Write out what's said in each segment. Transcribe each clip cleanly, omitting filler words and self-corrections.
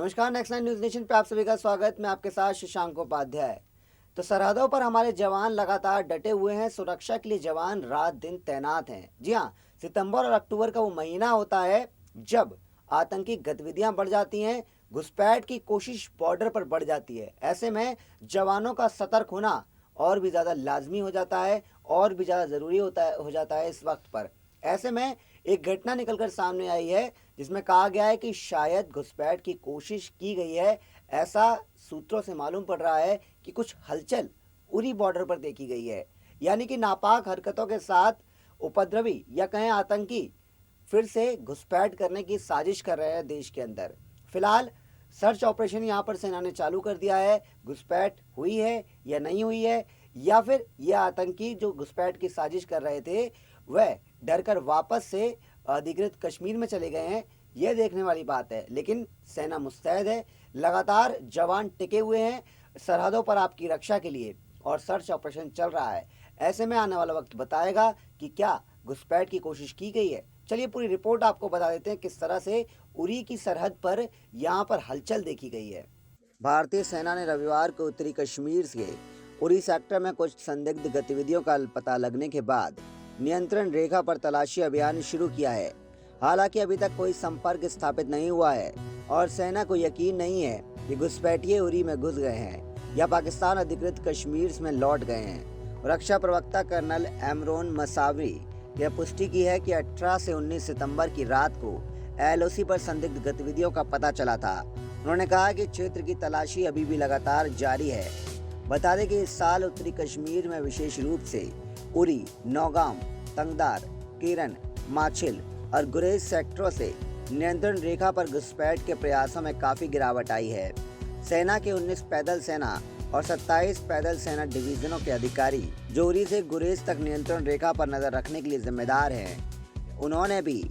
नमस्कार, next nine news nation पे आप सभी का स्वागत। मैं आपके साथ शशांक उपाध्याय। तो सरहदों पर हमारे जवान लगातार डटे हुए हैं। सुरक्षा के लिए जवान रात दिन तैनात हैं। जी हाँ, सितंबर और अक्टूबर का वो महीना होता है जब आतंकी गतिविधियां बढ़ जाती हैं, घुसपैठ की कोशिश बॉर्डर पर बढ़ जाती है। ऐसे में जवानों का सतर्क होना और भी ज़्यादा लाजमी हो जाता है और भी ज़्यादा ज़रूरी हो जाता है इस वक्त पर। ऐसे में एक घटना निकलकर सामने आई है जिसमें कहा गया है कि शायद घुसपैठ की कोशिश की गई है। ऐसा सूत्रों से मालूम पड़ रहा है कि कुछ हलचल उरी बॉर्डर पर देखी गई है, यानी कि नापाक हरकतों के साथ उपद्रवी या कहें आतंकी फिर से घुसपैठ करने की साजिश कर रहे हैं देश के अंदर। फिलहाल सर्च ऑपरेशन यहाँ पर सेना ने चालू कर दिया है। घुसपैठ हुई है या नहीं हुई है, या फिर यह आतंकी जो घुसपैठ की साजिश कर रहे थे वह डरकर वापस से अधिकृत कश्मीर में चले गए हैं, यह देखने वाली बात है। लेकिन सेना मुस्तैद है, लगातार जवान टिके हुए हैं सरहदों पर आपकी रक्षा के लिए और सर्च ऑपरेशन चल रहा है। ऐसे में आने वाला वक्त बताएगा कि क्या घुसपैठ की कोशिश की गई है। चलिए पूरी रिपोर्ट आपको बता देते हैं किस तरह से उरी की सरहद पर यहाँ पर हलचल देखी गई है। भारतीय सेना ने रविवार को उत्तरी कश्मीर के उरी सेक्टर में कुछ संदिग्ध गतिविधियों का पता लगने के बाद नियंत्रण रेखा पर तलाशी अभियान शुरू किया है। हालांकि अभी तक कोई संपर्क स्थापित नहीं हुआ है और सेना को यकीन नहीं है कि घुसपैठिए उरी में घुस गए हैं या पाकिस्तान अधिकृत कश्मीर में लौट गए हैं। रक्षा प्रवक्ता कर्नल एमरोन मसावरी ने पुष्टि की है कि 18 से 19 सितंबर की रात को एलओसी पर संदिग्ध गतिविधियों का पता चला था। उन्होंने कहा कि क्षेत्र की तलाशी अभी भी लगातार जारी है। बता दें कि इस साल उत्तरी कश्मीर में विशेष रूप से उरी, नौगाम, तंगदार, किरन, माछिल और गुरेज सेक्टरों से नियंत्रण रेखा पर घुसपैठ के प्रयासों में काफी गिरावट आई है। सेना के 19 पैदल सेना और 27 पैदल सेना डिवीजनों के अधिकारी जो उरी से गुरेज तक नियंत्रण रेखा पर नजर रखने के लिए जिम्मेदार हैं, उन्होंने भी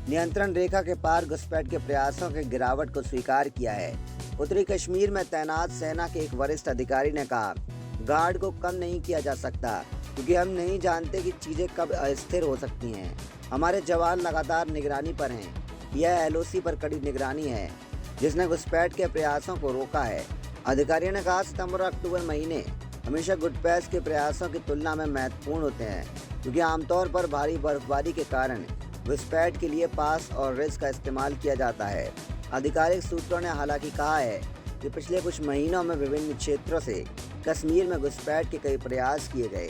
नियंत्रण रेखा के पार घुसपैठ के प्रयासों के गिरावट को स्वीकार किया है। उत्तरी कश्मीर में तैनात सेना के एक वरिष्ठ अधिकारी ने कहा, गार्ड को कम नहीं किया जा सकता क्योंकि हम नहीं जानते कि चीजें कब अस्थिर हो सकती हैं। हमारे जवान लगातार निगरानी पर हैं। यह एलओसी पर कड़ी निगरानी है जिसने घुसपैठ के प्रयासों को रोका है। अधिकारियों ने कहा, सितंबर और अक्टूबर महीने हमेशा घुसपैठ के प्रयासों की तुलना में महत्वपूर्ण होते हैं क्योंकि आमतौर पर भारी बर्फबारी के कारण घुसपैठ के लिए पास और रिस्क का इस्तेमाल किया जाता है। आधिकारिक सूत्रों ने हालांकि कहा है कि पिछले कुछ महीनों में विभिन्न क्षेत्रों से कश्मीर में घुसपैठ के कई प्रयास किए गए।